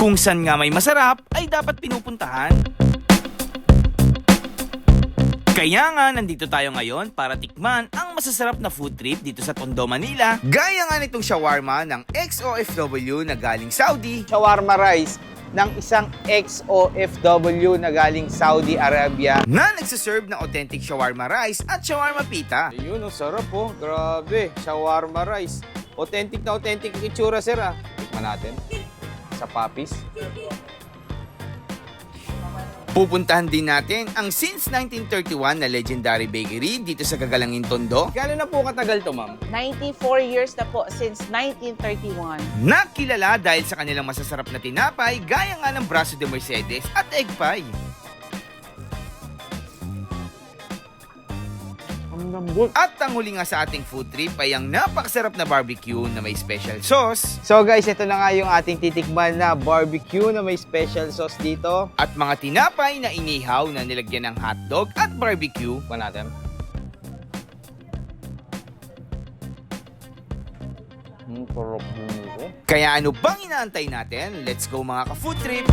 Kung saan nga may masarap, ay dapat pinupuntahan. Kaya nga, nandito tayo ngayon para tikman ang masasarap na food trip dito sa Tondo, Manila. Gaya nga nitong shawarma ng ex-OFW na galing Saudi. Shawarma rice ng isang ex-OFW na galing Saudi Arabia. Na nagsaserve ng authentic shawarma rice at shawarma pita. Ayun, ang sarap po. Grabe, shawarma rice. Authentic na authentic yung itsura, sir. Tikman natin. Sa papis. Pupuntahan din natin ang since 1931 na legendary bakery dito sa Kagalangin, Tondo. Gano'n na po katagal to, ma'am? 94 years na po since 1931. Nakilala dahil sa kanilang masasarap na tinapay gaya nga ng braso de Mercedes at egg pie. Ang lambot. At ang huli nga sa ating food trip ay ang napakasarap na barbecue na may special sauce So guys, ito na nga yung ating titikman na barbecue na may special sauce dito. at mga tinapay na inihaw na nilagyan ng hotdog at barbecue. Tikman natin. Sarap din ito. Kaya ano bang inaantay natin? Let's go mga ka-food trip!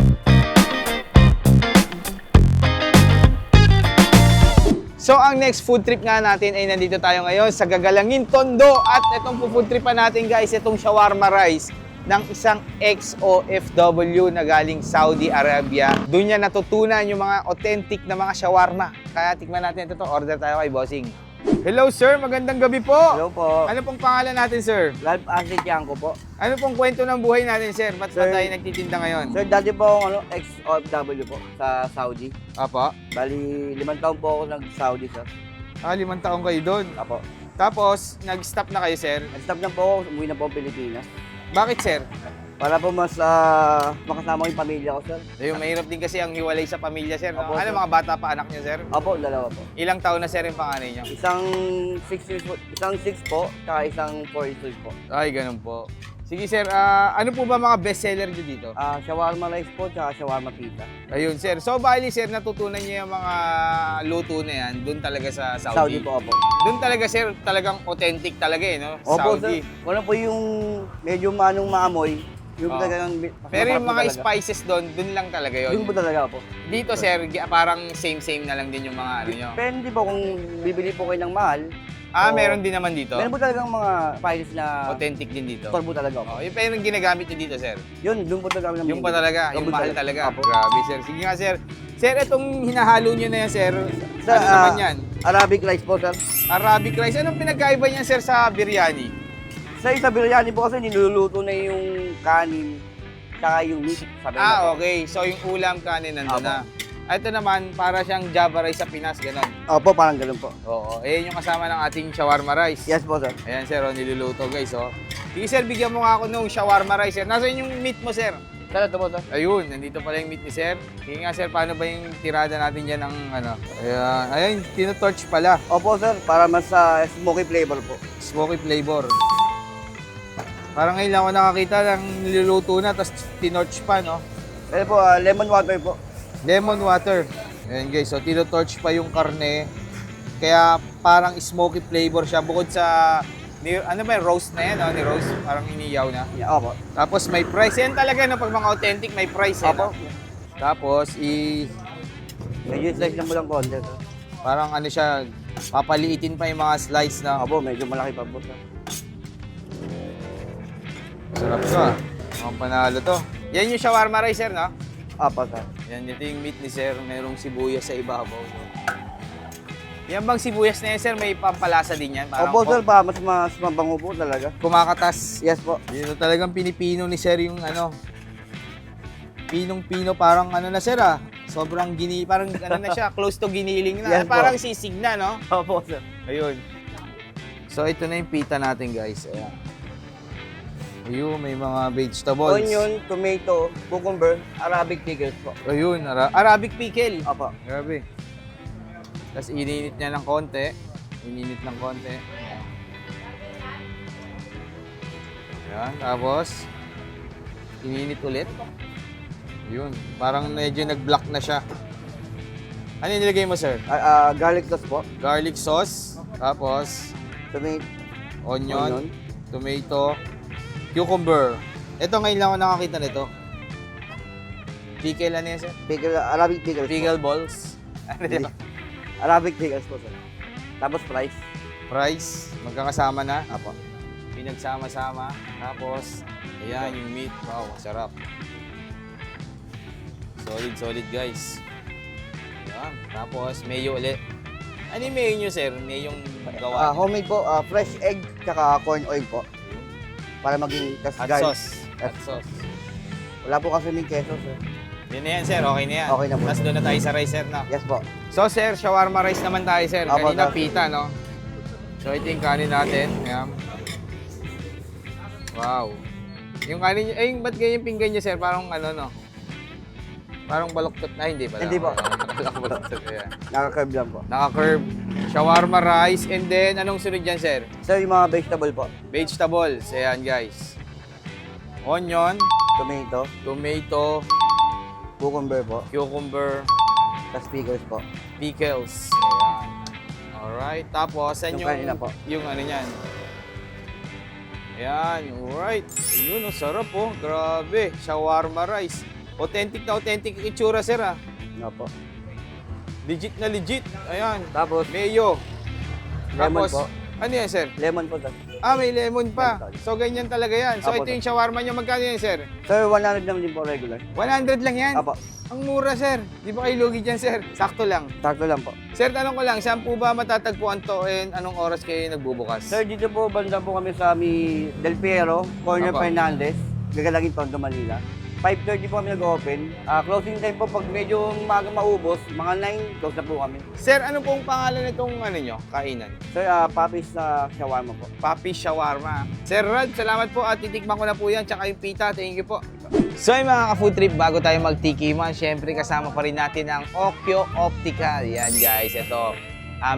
So ang next food trip nga natin ay nandito tayo ngayon sa Gagalangin, Tondo. At itong food trip pa natin guys, itong shawarma rice ng isang ex-OFW na galing Saudi Arabia. Doon niya natutunan yung mga authentic na mga shawarma. Kaya tikman natin ito. Order tayo kay Bossing. Hello sir, magandang gabi po. Hello po. Ano pong pangalan natin sir? Ralph Acid Yanko po. Ano pong kwento ng buhay natin sir? Ba't ba Sir- tayo nagtitinda ngayon? Sir, dati po akong ex-OFW po sa Saudi. Apo? Bali, 5 taon po ako nag-Saudi, sir. 5 taong kayo doon. Apo. Tapos, nag-stop na kayo sir. Nag-stop na po ako, umuwi na po ako Pilipinas. Bakit sir? Para po mas makasama ko yung pamilya ko, sir. Ayun, mahirap din kasi ang hiwalay sa pamilya sir. No? Apo, Ano sir. mga bata pa anak niyo sir? Apo, dalawa po. Ilang taon na sir yung panganay niyo? Isang 6 years po, isang 6 po, tsaka isang 4 years old po. Ay, ganun po. Sige sir, ano po ba mga bestseller niyo dito? Shawarma rice po, tsaka shawarma pita. Ayun sir. So bali sir, natutunan niyo yung mga luto na yan doon talaga sa Saudi Saudi. po, apo. Doon talaga sir, talagang authentic talaga eh, no? Opo, Saudi. sir. Wala po yung medyo manong maamoy. Yung Oo. talagang Pero yung masarap po mga talaga. spices doon talaga talaga Doon po yun. talaga po. Dito sir, parang same na lang din yung mga ano nyo. Depende po kung bibili po kayo ng mahal. Oo. Meron din naman dito. Meron po talagang mga spices na Authentic din dito. store po talaga po. Oh, yung parang ginagamit nyo dito sir. Yun, doon po talaga kami Yung pa talaga, yung Doon po mahal talaga. Apo. Grabe sir. Sige nga sir. Sir, itong hinahalo nyo na yan sir. Sa, Ano naman yan? Arabic rice po, sir. Arabic rice. Anong pinagkaiba niyan sir sa biryani? Sa isa biryani po kasi niluluto na yung kanin, saka yung meat. Sabi na po. Okay. So yung ulam kanin nandun Apo. na. Ito naman, para siyang Java rice sa Pinas, gano'n. Opo, parang ganun po. Oo. Ayan yung kasama ng ating shawarma rice. Yes po, sir. Ayan sir, niluluto guys. Oh. Sige sir, bigyan mo nga ako ng shawarma rice sir. Nasaan yung meat mo sir? Sir, ito po, sir. Ayun, nandito pala yung meat ni sir. Sige nga sir, paano ba yung tirada natin dyan ng ano? Ayan, ayun, tinotorch pala. Opo, sir, para mas smoky flavor po. Smoky flavor. Parang ngayon lang ako nakakita ng niluluto na, tapos tinorch pa, no? Ito po, lemon water po. Lemon water. Ayan guys, so tinotorch pa yung karne. Kaya parang smoky flavor siya. Bukod sa, ano ba yung roast na yan, no? Ni roast, parang iniyaw na. Yeah, opo. Tapos may price. Yan talaga, no? Pag mga authentic, may price. Eh, Opo. no? Tapos, Medyo slice lang mo lang konti, sir. parang ano siya, papaliitin pa yung mga slice na. Opo, medyo malaki pa po, sir. Sarap to ah. Mukhang panalo to. Yan yung shawarma rice, sir, no? Opo, sir. Yan, ito yung meat ni sir. Merong sibuyas sa ibabaw. Yan bang sibuyas na yan, sir? May pampalasa din yan? Parang Opo, sir, para mas mabango po talaga. kumakatas. Yes po. Dito talagang pinipino ni sir yung ano. Pinong-pino, parang ano na sir ah. Sobrang parang ano na siya, close to giniling na. Yes, po. Parang sisig na, no? Opo, sir. Ayun. So ito na yung pita natin guys. Ayan. Ayun, may mga vegetables. Onion, tomato, cucumber, Arabic pickles po. Ayun, Arabic pickle. Opo. Grabe. Tapos ininit niya ng konti. Ininit ng konti. Ayan, tapos ininit ulit. Yun, parang medyo nag-block na siya. Ano yung nilagay mo, sir? Garlic sauce po. Garlic sauce, tapos Tomato. onion, tomato, cucumber. Ito ngayon lang ako nakakita nito. Pickle ano yan, sir? Pickle, Arabic pickles po. Pickle balls. Ano Hindi. yun? Arabic pickles po, sir. Tapos fries. Fries, magkakasama na. Apo. Pinagsama-sama. Tapos, ayan yung meat. Wow, sarap. Solid guys. Ayan. Tapos, mayo ulit. Ano yung mayo nyo, sir? Mayo yung gawa nyo? Homemade po, fresh egg, tsaka corn oil po. Para maging Hot kasgal. sauce. Hot sauce. Wala po kasi may queso, sir. Yun na yan, sir. Okay na yan. Okay na po. Tapos doon na tayo sa rice, sir, na. Yes po. So, sir, shawarma rice naman tayo, sir. Apo, Kanina sir. pita, no? So, ito yung kanin natin. Ayan. Wow. Yung kanin, ba't ganyan yung pinggan niya, sir? Parang ano, no? Parang baloktot na, hindi pala. Hindi po. Parang baloktot, ayan. Naka-curve lang po. Naka-curve. Shawarma rice. And then, anong sunod dyan, sir? Sir, yung mga vegetable po. Vegetables. Ayan, guys. Onion, Tomato, tomato, cucumber po, cucumber, tapos pickles po. pickles. Ayan. Alright. Tapos, saan Yung yung, kanina po. yung ano niyan? Ayan. Alright. Ayun, ang sarap po. Grabe. Shawarma rice. Authentic na authentic yung itsura, sir, ah. Nga po. Legit na legit. Ayan. Tapos, Mayo. lemon Tapos, po. ano yan, sir? Lemon po, sir. Ah, may lemon pa. So, ganyan talaga yan. So, Apo, ito yung shawarma nyo. Magkano yan, sir? Sir, 100 naman din po regular. 100 lang yan. Apo, Ang mura, sir. Di ba kayo lugi dyan, sir? Sakto lang. sakto lang po. Sir, tanong ko lang, saan po ba matatagpuan to and anong oras kayo nagbubukas? Sir, dito po, banda po kami sa Del Piero, Corner Apo. Fernandez, Gagalangin, Tondo, Manila. 5:30 po kami nag-open. Closing time po, pag medyo umaga maubos, mga 9, close na po kami. Sir, ano pong pangalan nitong ano nyo, kainan? Sir, Papi's na shawarma po. Papi Shawarma. Sir Rod, salamat po at titikman ko na po yan. Tsaka yung pita, thank you po. So yung mga ka-food trip, bago tayo magtikiman, syempre kasama pa rin natin ang Okyo Optical. Yan guys, ito.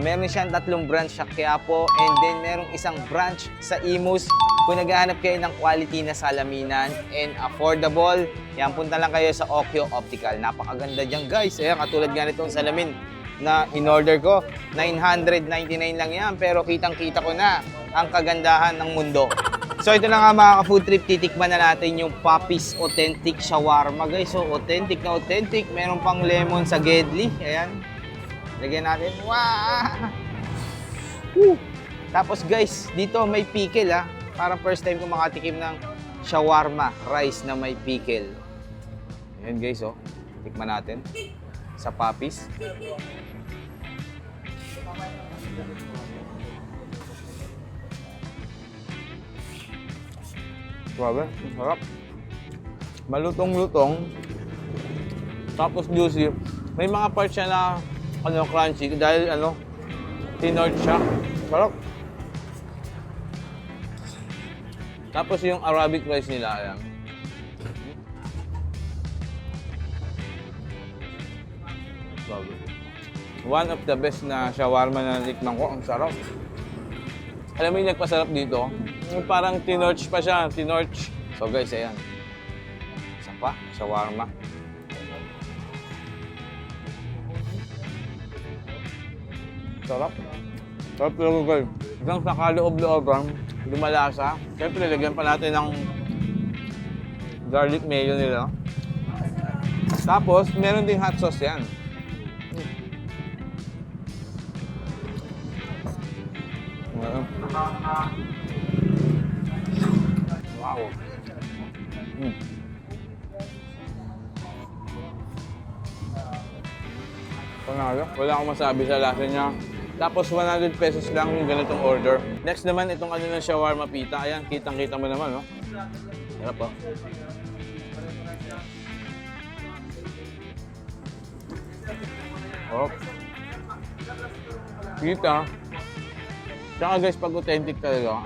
Meron siyang 3 branch sa Quiapo and then merong isang branch sa Imus. Kung naghahanap kayo ng quality na salaminan and affordable, yan, punta lang kayo sa Okyo Optical. Napakaganda dyan guys. Ayan, katulad nga nitong salamin na in-order ko. 999 lang yan, pero kitang-kita ko na ang kagandahan ng mundo. So ito na nga mga ka-food trip, titikman na natin yung Papi's Authentic Shawarma guys. So authentic na authentic, meron pang lemon sa Gedli. Ayan. Lagyan natin. Wow! Woo! Tapos guys, dito may pickle ha. Parang first time ko makatikim ng shawarma rice na may pickle. Ayan guys oh. Tikman natin. Sa Papi's. Grabe, sarap. Malutong-lutong. Tapos juicy. May mga parts siya na crunchy dahil tinord siya. Sarap. Tapos yung Arabic rice nila, ayan. Grabe. One of the best na shawarma na natikman ko. Ang sarap. Alam mo yung nagpasarap dito? Yung parang tinorch pa siya, tinorch. So guys, ayan. Isa pa, shawarma. Sarap. Sarap talaga guys. Hanggang sa kaloob-looban, lumalasa. Siyempre, lagyan pa natin ng garlic mayo nila. Tapos, meron ding hot sauce yan. Wow. Panalo. Wala akong masabi sa lasa niya. Tapos 100 pesos lang yung ganitong order. Next naman itong ano ng shawarma pita. Ayan, kitang-kita mo naman, no? Sarap po. Oh. Pita. Tsaka guys, pag authentic talaga,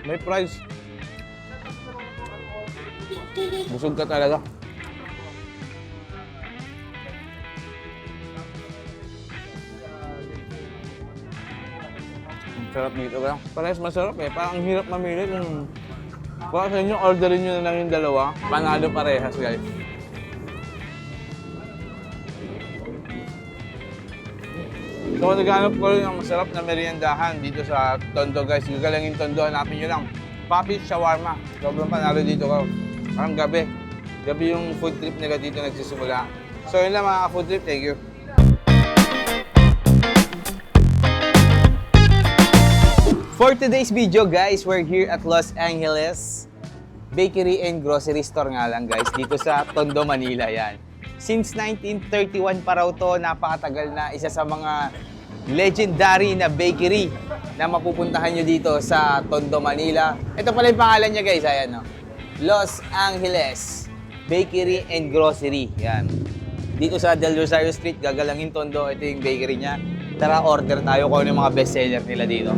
may price. Busog ka talaga. Ang sarap dito kaya. Parehas masarap eh. Parang ang hirap mamili kung baka sa inyo, orderin nyo na lang yung dalawa. Panalo parehas guys. So naghanap ko rin ng masarap na meriendahan dito sa Tondo guys. Gagalangin Tondo, hanapin nyo lang. Papi's Shawarma. Sobrang panalo dito ko. Parang gabi. Gabi yung food trip nila dito nagsisimula. So yun lang mga food trip, thank you. For today's video guys, we're here at Los Angeles Bakery and Grocery Store nga lang guys, dito sa Tondo, Manila yan. Since 1931 pa raw to, napakatagal na, isa sa mga legendary na bakery na mapupuntahan nyo dito sa Tondo, Manila. Ito pala yung pangalan niya guys, ayan no. Los Angeles Bakery and Grocery, yan. Dito sa Del Rosario Street, Gagalangin, Tondo, ito yung bakery niya. Tara, order tayo kung ano yung mga bestseller nila dito.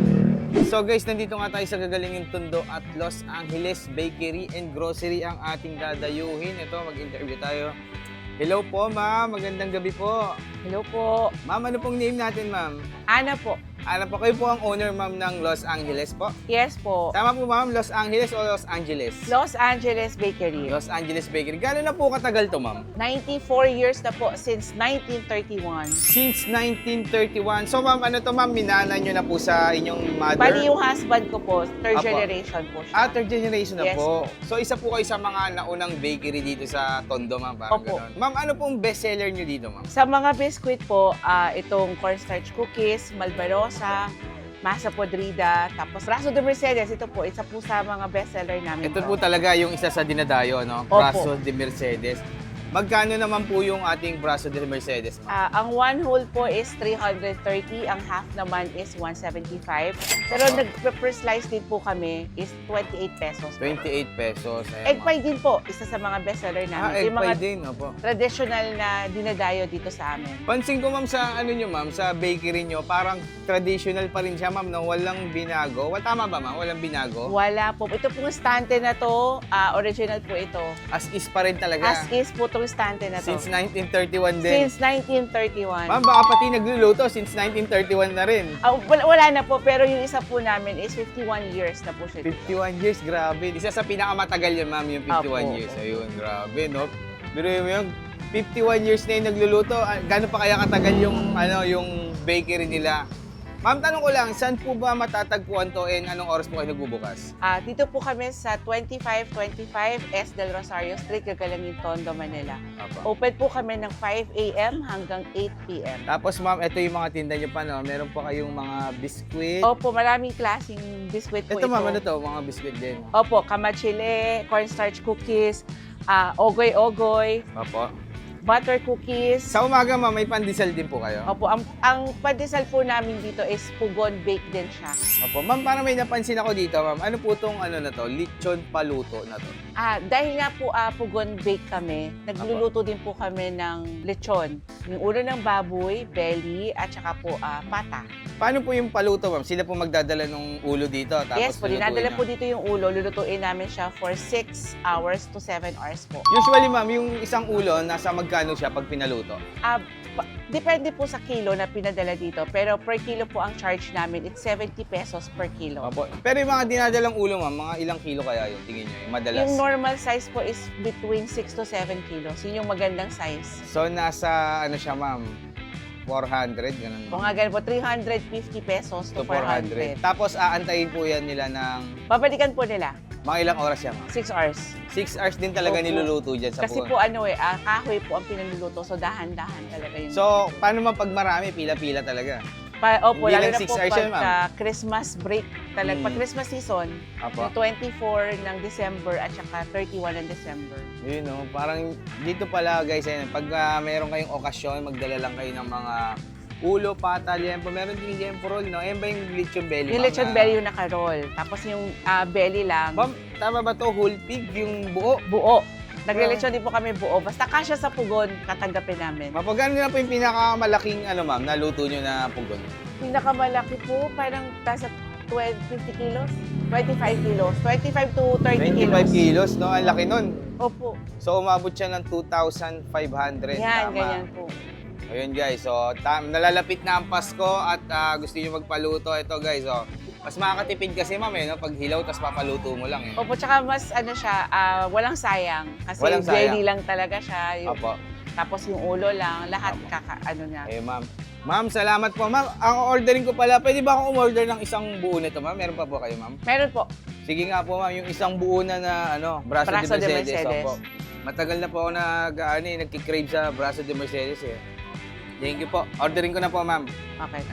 So guys, nandito nga tayo sa Gagalangin, Tondo at Los Angeles Bakery and Grocery ang ating dadayuhin. Ito, mag-interview tayo. Hello po, ma'am. Magandang gabi po. Hello po. Ma'am, ano pong name natin, ma'am? Ana po. Ano po, kayo po ang owner, ma'am, ng Los Angeles po? Yes po. Tama po, ma'am, Los Angeles o Los Angeles? Los Angeles Bakery. Los Angeles Bakery. Gano'n na po katagal to, ma'am? 94 years na po since 1931. Since 1931. So, ma'am, ano to, ma'am? Minana nyo na po sa inyong mother? Bali yung husband ko po, third Apo. generation po siya. Third generation na Yes po. So, isa po kayo sa mga naunang bakery dito sa Tondo, ma'am. Parang Opo. gano'n. Ma'am, ano pong bestseller nyo dito, ma'am? Sa mga biscuit po, itong cornstarch cookies, Malvarosa, Masa Podrida, tapos Raso de Mercedes, ito po, isa po sa mga bestseller namin. Ito po talaga yung isa sa dinadayo, no? Opo. Braso de Mercedes. Magkano naman po yung ating Braso de Mercedes, ma'am? Ang one whole po is 330, ang half naman is 175. Pero nag-first slice din po kami is 28 pesos. 28 pesos. Ayan, Egg ma'am. pie din po, isa sa mga bestseller namin. Egg Yung mga pie din, opo. traditional na dinadayo dito sa amin. Pansin ko, ma'am, sa ano nyo, ma'am, sa bakery nyo, parang traditional pa rin siya, ma'am, na walang binago. Tama ba, ma'am? Walang binago? Wala po. Ito pong stante na to, original po ito. As is pa rin talaga. As is po itong stante na to. Since 1931 din. Since 1931. Ma'am, baka pati nagluluto since 1931 na rin. Wala na po, pero yung isa po namin is 51 years na po siya. 51 years, grabe. Isa sa pinakamatagal yan, ma'am, yung 51 Opo. years. Ayun, grabe, no? Pero yung 51 years na yung nagluluto, gano'n pa kaya katagal yung, yung bakery nila? Ma'am, tanong ko lang, saan po ba matatagpuan to and anong oras po kayo nagbubukas? Dito po kami sa 2525 S. Del Rosario Street, Gagalangin, Tondo, Manila. Opo. Open po kami ng 5 a.m. hanggang 8 p.m. Tapos ma'am, ito yung mga tinda nyo pa, no? Meron pa kayong mga biskuit. Opo, maraming klaseng biskwit po Ito ito. ma'am, ano to? Mga biskuit din. Opo, kamachile, cornstarch cookies, ogoy-ogoy, Opo. butter cookies. Sa umaga ma'am, may pandesal din po kayo? Opo, ang pandesal po namin dito is pugon bake din siya. Opo. Ma'am, parang may napansin ako dito, ma'am. Ano po tong na to? Lechon paluto na to. Dahil nga po pugon bake kami, nagluluto din po kami ng lechon. Yung ulo ng baboy, belly, at saka po pata. Paano po yung paluto, ma'am? Sila po magdadala ng ulo dito, tapos Yes po, lulutuin dinadala na. po dito yung ulo, lulutuin namin siya for 6 hours to 7 hours po. Usually, ma'am, yung isang ulo, nasa magkano siya pag pinaluto? Depende po sa kilo na pinadala dito, pero per kilo po ang charge namin, it's 70 pesos per kilo. Opo. Pero yung mga dinadalang ulo, ma'am, mga ilang kilo kaya yun? Tingin nyo, yung madalas. Yung normal size po is between 6 to 7 kilos. Yun yung magandang size. So, nasa, siya, ma'am? 400, ganun. Kung nga ganun po, 350 pesos to 400. Tapos, aantayin po yan nila ng Babalikan po nila, mga ilang oras yan, ma'am? 6 hours. 6 hours din talaga Opo. niluluto dyan sa Kasi puwan. po kahoy po ang pinanluluto, so dahan-dahan talaga yun. So, paano man pag marami, pila-pila talaga? Opo, hindi lalo lang na 6 po hours yan, pag Christmas break, talaga, pag Christmas season, Apo. yung 24 ng December at saka 31 ng December. Yun, no? Parang dito pala, guys, pag mayroon kayong okasyon, magdala lang kayo ng mga ulo, pata, liempo. Meron din liempo roll, no? Ayan ba yung lechon belly? Yung ma'am, lechon na- belly yung naka-roll. Tapos yung belly lang, Ma'am, tama ba to? Whole pig, yung buo? buo. Nagle-lechon din po kami buo. Basta kasya sa pugon, tatanggapin namin. Mapagano na po yung pinakamalaking, ma'am, naluto nyo na pugon? Pinakamalaki po, parang nasa 50 kilos, 25 kilos, 25 to 30 kilos. 25 kilos, no? Ang laki nun. Opo. So, umabot siya ng 2,500. Yan, tama. ganyan po. Ayun, guys. So, nalalapit na ang Pasko at gusto nyo magpaluto. Ito, guys. So, mas makakatipid kasi, ma'am, no? Pag hilaw, tas papaluto mo lang, eh. Opo, tsaka mas siya, walang sayang. Kasi Walang belly sayang. lang talaga siya. Opo. Tapos yung ulo lang, lahat niya. Eh, ma'am. Ma'am, salamat po. Ma'am, ang ordering ko pala, pwede ba akong umorder ng isang buo nito, ma'am? Meron pa po kayo, ma'am? Meron po. Sige nga po, ma'am. Yung isang buo na braso, Braso de de Mercedes. Mercedes. Opo. Matagal na po ako nagkikrave sa Braso de Mercedes eh. Thank you po. Ordering ko na po, ma'am. Okay.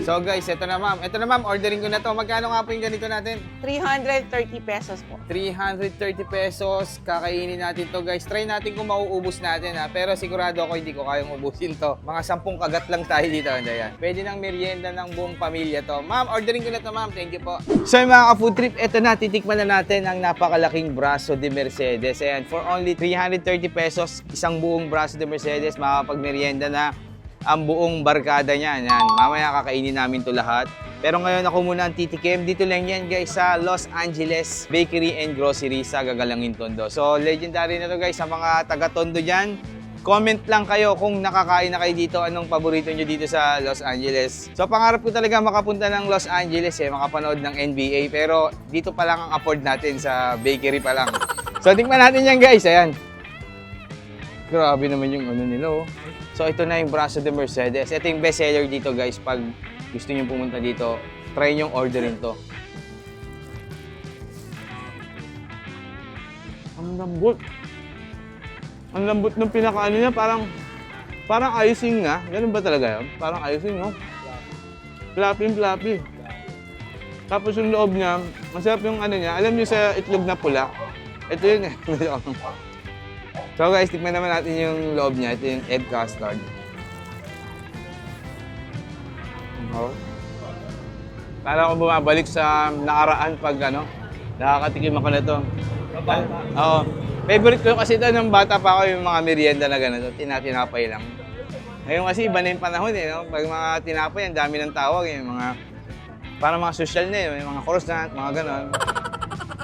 So guys, ito na ma'am. Ito na ma'am, ordering ko na to. Magkano nga po yung ganito natin? 330 pesos po. 330 pesos. Kakainin natin to guys. Try natin kung mauubos natin ha. Pero sigurado ako hindi ko kayang ubusin to. Mga 10 kagat lang tayo dito. Ayan. Pwede ng merienda ng buong pamilya to. Ma'am, ordering ko na to ma'am. Thank you po. So yung mga ka-food trip, ito na. Titikman na natin ang napakalaking Braso de Mercedes. Ayan, for only 330 pesos, isang buong Braso de Mercedes, makakapag-merienda na ang buong barkada niyan. Yan. Mamaya kakainin namin to lahat. Pero ngayon ako muna ang titikim. Dito lang yan guys sa Los Angeles Bakery and Grocery sa Gagalangin Tondo. So legendary na to guys sa mga taga-Tondo dyan. Comment lang kayo kung nakakain na kayo dito. Anong paborito nyo dito sa Los Angeles. So pangarap ko talaga makapunta ng Los Angeles makapanood ng NBA. Pero dito pa lang ang afford natin sa bakery pa lang. So tingnan natin yan guys. Ayan. Grabe naman yung ano nila oh. So ito na yung Braso de Mercedes. Ito yung best seller dito guys. Pag gusto niyo pumunta dito, try nyo orderin to. Ang lambot. Ang lambot ng pinakaano niya, parang icing nga. Ganun ba talaga yun? Parang icing, no? Fluffy. Tapos yung loob niya, masarap yung ano niya. Alam niyo sa itlog na pula? Ito yun eh. So guys, tikman naman natin yung loob niya. Ito yung egg custard. Oh. Para ako bumabalik sa nakaraan pag ano, nakakatikim ako na ito. Oo. Favorite ko kasi ito nung bata pa ako yung mga merienda na gano'n. Tinapay lang. Ngayon kasi iba na yung panahon eh. No? Pag mga tinapay, ang dami ng tawag eh. Para mga social na eh. Mga croissant, mga gano'n.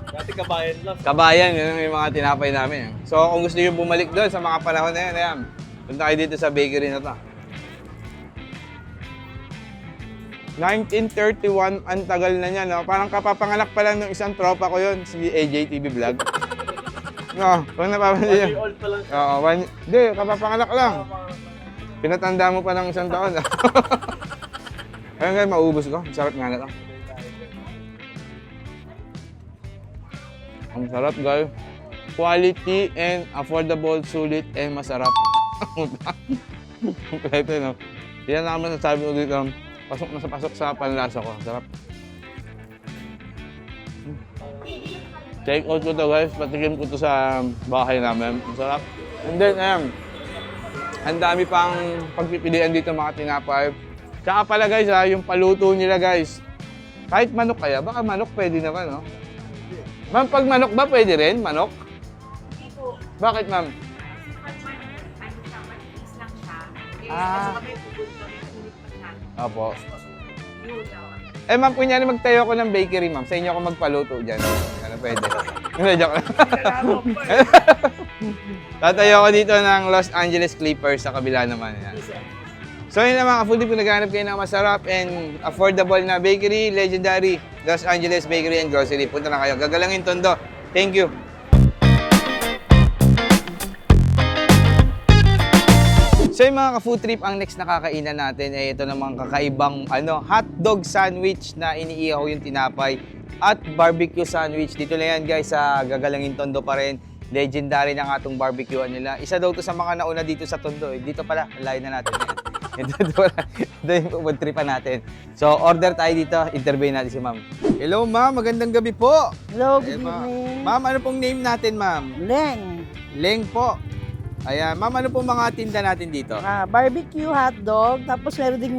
Dati kabayan lang. Kabayan, yun yung mga tinapay namin. So kung gusto nyo bumalik doon sa mga panahon na yun, ayan, punta kayo dito sa bakery na to. 1931, ang tagal na niya, no? Parang kapapanganak pa lang ng isang tropa ko yun, si AJ TV Vlog. No, kung napapansin nyo. Old pa lang. Oo, hindi, kapapanganak lang. Pinatanda mo pa ng isang taon. Ayun guys, maubos ko. Sarap nga na to. Ang sarap guys. Quality and affordable, sulit and masarap. Kompleto, no? Yan lang masasabi ko dito. Pasok na sa pasok sa panlasa ko. Sarap. Take out ko to guys. Patikim ko to sa bahay namin. Ang sarap. And then, ang dami pang pagpipilian dito mga tinapay. Tsaka pala guys, yung paluto nila guys. Kahit manok kaya, baka manok pwede naman, no? Ma'am, pag manok ba pwede rin? Manok? Bakit, ma'am? Opo. Ma'am, kunyari magtayo ako ng bakery, ma'am. Sa inyo ako magpaluto dyan. Ano pwede? Hindi, joke lang. Tatayo ako dito ng Los Angeles Clippers sa kabila naman. Yan. So yun na mga ka-food trip, kung naghanap kayo ng masarap and affordable na bakery, legendary Los Angeles Bakery and Grocery. Punta na kayo. Gagalangin Tondo. Thank you. So yung mga ka-food trip, ang next na kakainan natin ay ito namang kakaibang hotdog sandwich na iniihaw yung tinapay at barbecue sandwich. Dito lang yan guys sa Gagalangin Tondo pa rin. Legendary na nga itong barbecue nila. Isa daw to sa mga nauna dito sa Tondo. Dito pala, layo na natin. Ito yung food tripan natin. So order tayo dito, interview natin si ma'am. Hello ma'am, magandang gabi po. Hello, good Ma'am. evening. Ma'am, ano pong name natin ma'am? Leng. Leng po. Ayan, ma'am, ano pong mga tinda natin dito? Barbecue hotdog, tapos meron ding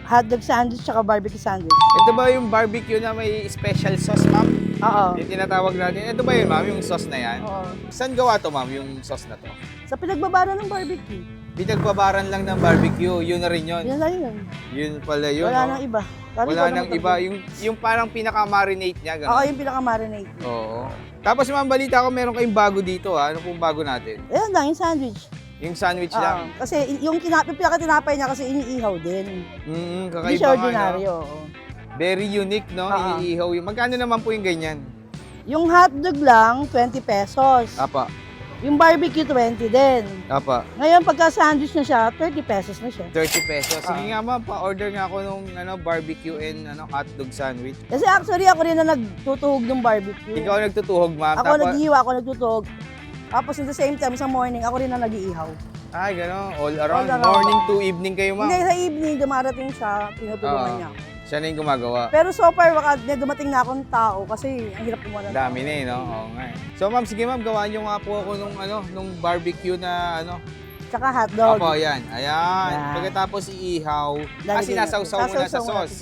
hotdog sandwich tsaka barbecue sandwich. Ito ba yung barbecue na may special sauce, ma'am? Oo. Yung tinatawag natin. Ito ba yun, ma'am? Yung sauce na yan? Oo. Saan gawa to, ma'am, yung sauce na to? Sa pinagbabara ng barbecue. Pinagbabaran lang ng barbecue, yun na rin yun. Yan lang yun. Yun pala yun. Wala no? nang iba. Sabi Wala ko nang naman iba. talaga. Yung parang pinaka-marinate niya, Oo, gano'n. yung pinaka-marinate. Oo. Tapos ma'am, balita ko meron kayong bago dito, ha? Ano pong bago natin? Ayan lang, yung sandwich. Yung sandwich Oo. lang. Kasi yung pinaka-tinapay niya kasi iniihaw din. Hindi Kakaiba siya nga, ordinary, no? oo. Very unique, no? Oo. Iniihaw yung. Magkano naman po yung ganyan? Yung hotdog lang, 20 pesos. Apa. Yung barbecue, 20 din. Apa. Ngayon, pagka sandwich na siya, 30 pesos na siya. 30 pesos. Sige nga ma'am, pa-order nga ako nung barbecue and hotdog sandwich. Kasi actually, ako rin na nagtutuhog ng barbecue. Ikaw nagtutuhog, ma'am. Ako naghihiwa, ako nagtutuhog. Tapos in the same time, sa morning, ako rin na nag-iihaw. Ay, gano'n. All around. All around. Morning to evening kayo, ma'am. Hindi, sa evening, dumarating siya, tinutulungan Oo. niya ako. Siya na yung gumagawa. Pero so far, baka dumating na akong tao kasi ang hirap kumuha ng tao. Dami na eh, no? Oo nga eh. So, ma'am, sige ma'am, gawaan niyo nga po ako nung barbecue na Tsaka hotdog. Opo, yan. Ayan. Yan. Pagkatapos iihaw, sinasawsaw muna sa sauce.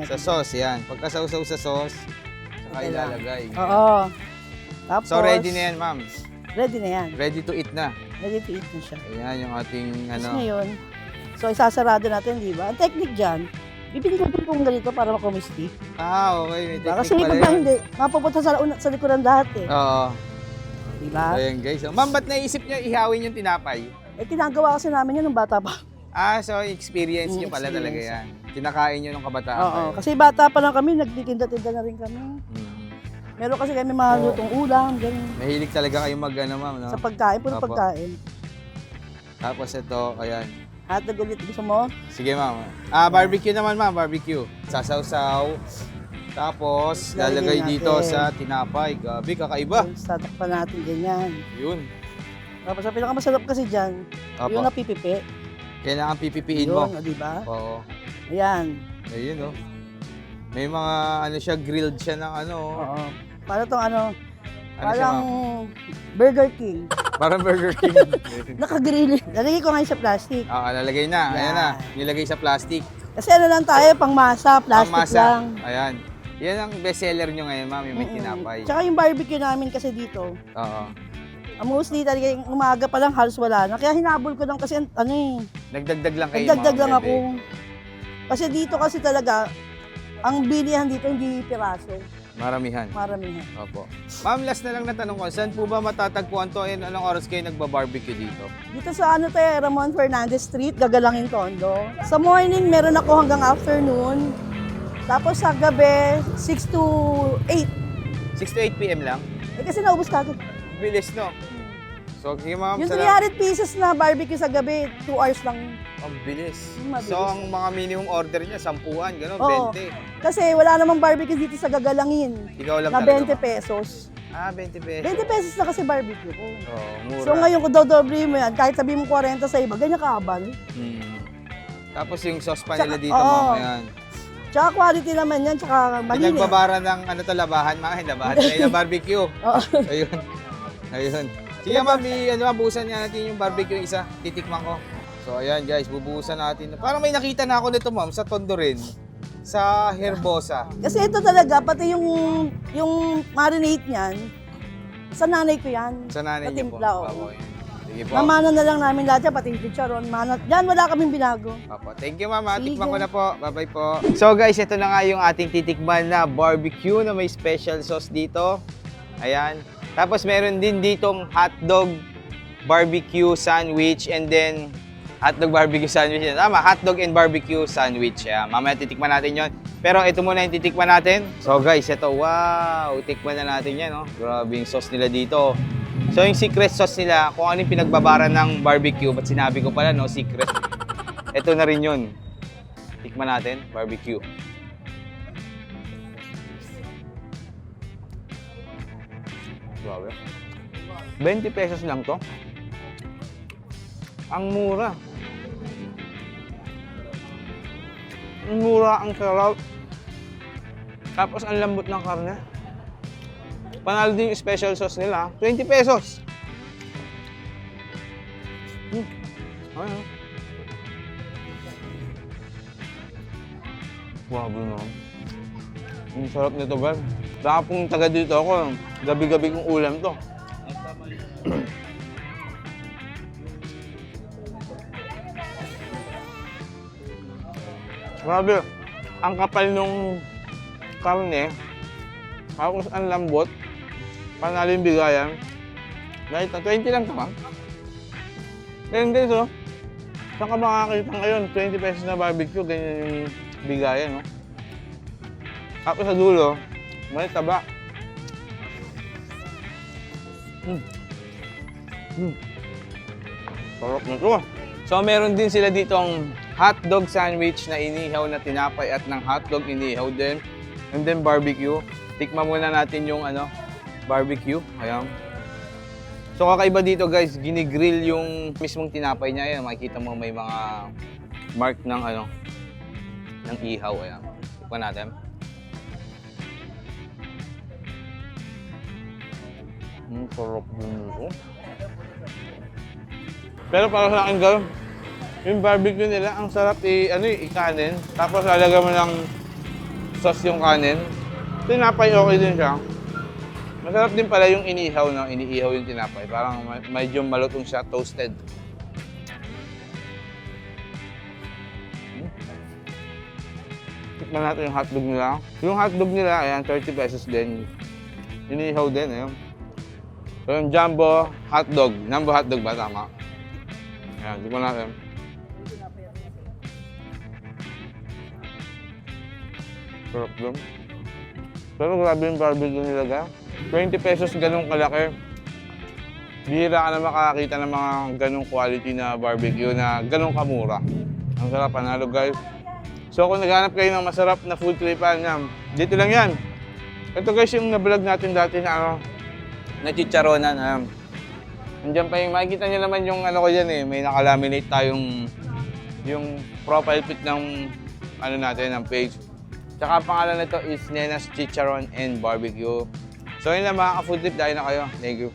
Sa sauce, yan. Pagkasawsaw sa sauce, saka Okay lang. ilalagay. Oo. Tapos, So, ready na yan, ma'am. Ready na yan. Ready to eat na. Ready to eat na siya. Ayan yung ating Tapos ngayon, so isasarado natin, di ba? Ang technique dyan, pipindutin kong ganito para makumisti. Okay. May Diba? technique Kasi pala pag yun. hindi, mapupunta sa likuran lahat eh. Oo. Di ba? Ayan guys. So, ma'am, ba't naisip niyo ihawin yung tinapay? Eh, tinagawa kasi namin yan nung bata pa. So experience niyo pala talaga yan. Experience. Kinakain niyo nung kabataan Oo. kayo. Kasi bata pa lang kami, nagtitinda-tinda na rin kami. Mhm. Meron kasi kami mga lutong ulam, ganun. Mahilig talaga kayo ma'am, no? Sa pagkain, puro Opo. pagkain. Tapos ito, ayan. Hotdog ulit, gusto mo? Sige ma'am. Barbecue naman ma'am, barbecue. Sasawsaw. Tapos, lalagay Lalagyan dito natin. sa tinapay. Gabi, kakaiba. Tatakpan natin ganyan. Yun. Tapos ang pinakamasarap kasi dyan, yung Opo. napipipi. Kailangan pipipiin mo. Yun, di ba? Oo. Ayan. Ayun, oh. May mga, siya, grilled siya ng Oo. Para tong ano, siya, parang ma'am? Burger King. Parang Burger King. Nakagrill. Lalagay ko ngayon sa plastic. Lalagay na. Ayan na. Nilagay sa plastic. Kasi ano lang tayo, pang masa, plastic Pangmasa. lang. Ayan. Yan ang best seller nyo ngayon, ma'am, yung may tinapay. Tsaka yung barbecue namin kasi dito, Oo. mostly talaga yung umaga pa lang halos wala na. Kaya hinabol ko lang kasi ano eh, Nagdagdag lang kayo, nagdagdag mga lang bebe. ako. Kasi dito kasi talaga, ang bilihan dito hindi piraso, Maramihan. maramihan. Opo. Ma'am, last na lang na tanong ko, saan po ba matatagpuan to and anong oras kayo nagba-barbecue dito? Dito sa ano tayo, Ramon Fernandez Street, Gagalangin Tondo. Sa morning, meron ako hanggang afternoon. Tapos sa gabi, 6 to 8. 6 to 8 p.m. lang? Eh kasi naubos ka agad. Bilis, no? So, sige ma'am, Yung salamat. 300 pieces na barbecue sa gabi, 2 hours lang. Ang bilis. Mabilis. So, ang mga minimum order niya, 10-an, gano'n, Oo. 20. Kasi wala namang barbecue dito sa Gagalangin. Ikaw lang Na talaga. 20 pesos. 20 pesos. 20 pesos na kasi barbecue ko. Oo, mura. So ngayon kung dodoble mo yan, kahit sabihin mo 40 sa iba, ganyan kaabal. Tapos yung sauce pa Tsaka- nila dito, oo. ma'am, ayan. Tsaka quality naman yan, tsaka malinis. Pinagbabara ng labahan, labahan kayo ng barbecue. Oo. Ayun. Ayun. Sige ma'am, bubuhusan nga natin yung barbecue yung isa. Titikman ko. So ayan guys, bubuhusan natin. Parang may nakita na ako nito ma'am, sa Tondo rin. Sa Herbosa. Kasi ito talaga, pati yung marinate niyan, sa nanay ko yan. Sa nanay niyo po. Patimpla, oo. Opo, yan. Sige po. Namana na lang namin lahat yan, pati yung chicharon. Yan, wala kaming binago. Opo. Thank you ma'am. Sige. Tikman ko na po. Bye-bye po. So guys, ito na nga yung ating titikman na barbecue na may special sauce dito. Ayan. Tapos meron din ditong hotdog barbecue sandwich and then hotdog barbecue sandwich. Tama, hotdog and barbecue sandwich. Ayan. Mamaya titikman natin yon. Pero ito muna yung titikman natin. So guys, ito, wow! Tikman na natin yan, no? Grabe yung sauce nila dito. So yung secret sauce nila, kung ano yung pinagbabara ng barbecue, ba't sinabi ko pala, no? Secret. Ito na rin yun. Tikman natin, barbecue. Grabe. 20 pesos lang to. Ang mura. Ang mura, ang sarap. Tapos ang lambot ng karne. Panalo din yung special sauce nila. 20 pesos. Ayun. Grabe no. Ang sarap nito, guys. Baka kung taga dito ako, gabi-gabi kong ulam to. Grabe. Ang kapal nung karne. Tapos ang lambot. Panalo yung bigayan. Dahil 20 lang ito, ma'am. Ganyan guys, oh. Saan ka makakita ngayon? 20 pesos na barbecue, ganyan yung bigayan, no? Tapos sa dulo, may taba. Sarap na ito. So meron din sila dito ang hotdog sandwich na inihaw na tinapay at ng hotdog inihaw din. And then barbecue. Tikman muna natin yung barbecue. Ayan. So kakaiba dito guys, ginigrill yung mismong tinapay niya. Ayan, makikita mo may mga mark ng ano, ng ihaw. Ayan. Tikman natin. Sarap din ito. Pero para sa akin guys, yung barbecue nila, ang sarap ikanin. Tapos lalagyan mo ng sauce yung kanin. Tinapay okay din siya. Masarap din pala yung inihaw, no? Iniihaw yung tinapay. Parang medyo malutong siya, toasted. Tikman natin yung hotdog nila. Yung hotdog nila, ayan, 30 pesos din. Inihaw din, ayan. So yung jumbo hotdog. Jumbo hotdog ba? Tama. Ayan, tikman natin. Sarap din. Pero grabe yung barbecue nila ga. 20 pesos ganun kalaki. Bihira ka na makakita ng mga ganung quality na barbecue na ganun kamura. Ang sarap, panalo guys. So kung naghanap kayo ng masarap na food tripan, dito lang yan. Ito guys yung na-vlog natin dati na na chicharonan. Nandiyan pa yung, makikita nyo naman yung ano ko dyan may nakalaminate tayong yung profile pic ng ano natin, ng page. Tsaka ang pangalan nito is Nena's Chicharon and Barbecue. So yun lang mga ka-food trip, dahil na kayo. Thank you.